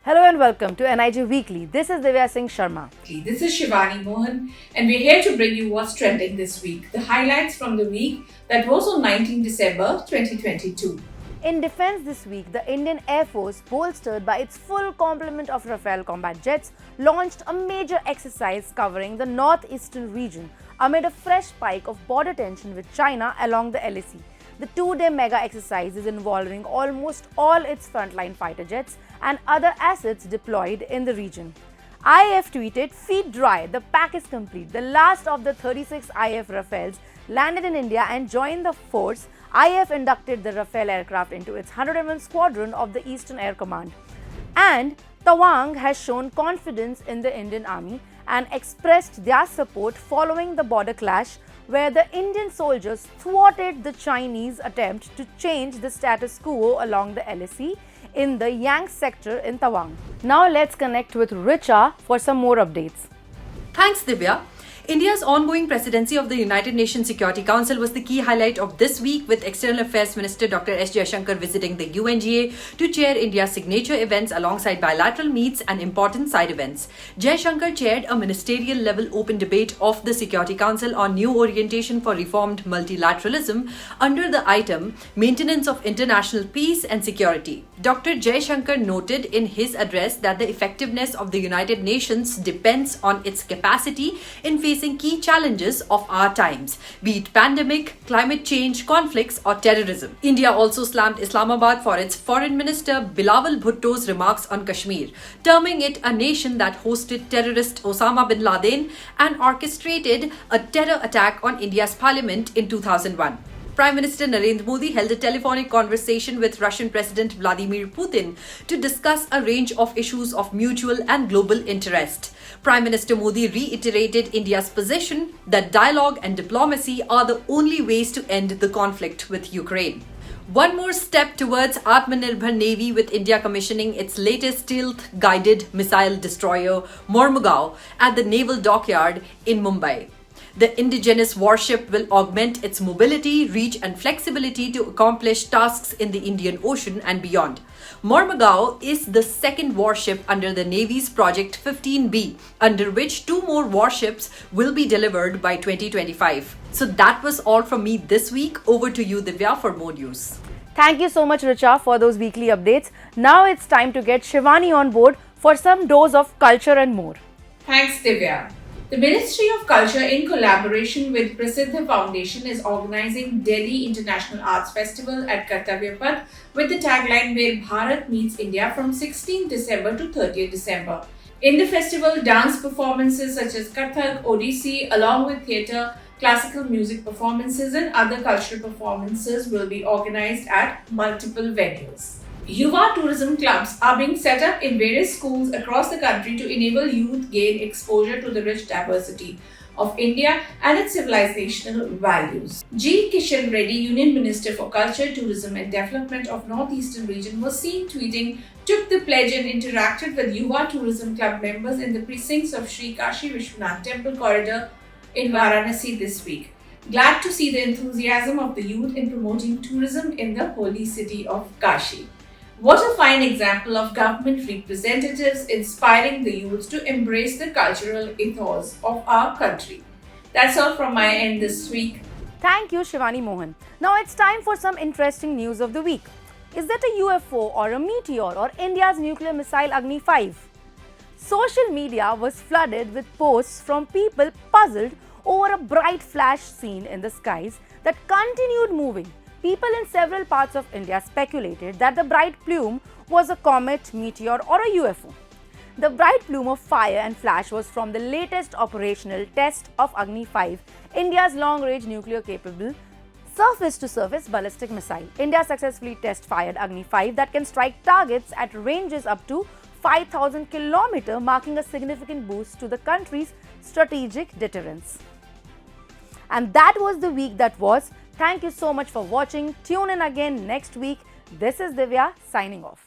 Hello and welcome to NIJ Weekly. This is 𝗬𝗪𝘂𝗃𝗃. This is Shivani Mohan, and we're here to bring you what's trending this week, the highlights from the week that was on 19 December 2022. In defense this week, the Indian Air Force, bolstered by its full complement of Rafale combat jets, launched a major exercise covering the northeastern region amid a fresh spike of border tension with China along the 𝗬𝗪𝗂𝗃. The two-day mega exercise is involving almost all its frontline fighter jets and other assets deployed in the region. IAF tweeted, "Feet dry, the pack is complete. The last of the 36 IAF Rafales landed in India and joined the force. IAF inducted the Rafale aircraft into its 101 Squadron of the Eastern Air Command." And Tawang has shown confidence in the Indian Army and expressed their support following the border clash where the Indian soldiers thwarted the Chinese attempt to change the status quo along the 𝗬𝗪𝗂𝗃 in the Yang sector in Tawang. Now let's connect with 𝗬𝗪𝗂𝗃 for some more updates. Thanks, Divya. India's ongoing presidency of the United Nations Security Council was the key highlight of this week, with External Affairs Minister Dr. S. Jaishankar visiting the UNGA to chair India's signature events alongside bilateral meets and important side events. Jaishankar chaired a ministerial-level open debate of the Security Council on new orientation for reformed multilateralism under the item Maintenance of International Peace and Security. Dr. Jaishankar noted in his address that the effectiveness of the United Nations depends on its capacity in facing key challenges of our times, be it pandemic, climate change, conflicts, or terrorism. India also slammed Islamabad for its Foreign Minister Bilawal Bhutto's remarks on Kashmir, terming it a nation that hosted terrorist Osama bin Laden and orchestrated a terror attack on India's parliament in 2001. Prime Minister Narendra Modi held a telephonic conversation with Russian President Vladimir Putin to discuss a range of issues of mutual and global interest. Prime Minister Modi reiterated India's position that dialogue and diplomacy are the only ways to end the conflict with Ukraine. One more step towards Atmanirbhar Navy, with India commissioning its latest stealth-guided missile destroyer 𝗬𝗪𝗂𝗃 at the naval dockyard in Mumbai. The indigenous warship will augment its mobility, reach and flexibility to accomplish tasks in the Indian Ocean and beyond. 𝗬𝗪𝗂𝗃 is the second warship under the Navy's Project 15B, under which two more warships will be delivered by 2025. So that was all from me this week. Over to you, Divya, for more news. Thank you so much, 𝗬𝗪𝗂𝗃, for those weekly updates. Now it's time to get Shivani on board for some dose of culture and more. Thanks, Divya. The Ministry of Culture, in collaboration with Prasiddha Foundation, is organizing Delhi International Arts Festival at Kartavya with the tagline "Where Bharat Meets India" from 16 December to 30 December. In the festival, dance performances such as Kathak, Odissi, along with theatre, classical music performances and other cultural performances will be organized at multiple venues. Yuva tourism clubs are being set up in various schools across the country to enable youth gain exposure to the rich diversity of India and its civilizational values. G. Kishan Reddy, Union Minister for Culture, Tourism and Development of Northeastern Region, was seen tweeting, took the pledge and interacted with Yuva Tourism Club members in the precincts of Sri Kashi Vishwanath Temple Corridor in Varanasi this week. Glad to see the enthusiasm of the youth in promoting tourism in the holy city of Kashi. What a fine example of government representatives inspiring the youth to embrace the cultural ethos of our country. That's all from my end this week. Thank you, Shivani Mohan. Now it's time for some interesting news of the week. Is that a UFO or a meteor or India's nuclear missile Agni 5? Social media was flooded with posts from people puzzled over a bright flash seen in the skies that continued moving. People in several parts of India speculated that the bright plume was a comet, meteor or a UFO. The bright plume of fire and flash was from the latest operational test of Agni 5, India's long-range nuclear-capable surface-to-surface ballistic missile. India successfully test-fired Agni 5 that can strike targets at ranges up to 5,000 km, marking a significant boost to the country's strategic deterrence. And that was the week that was. Thank you so much for watching. Tune in again next week. This is Divya signing off.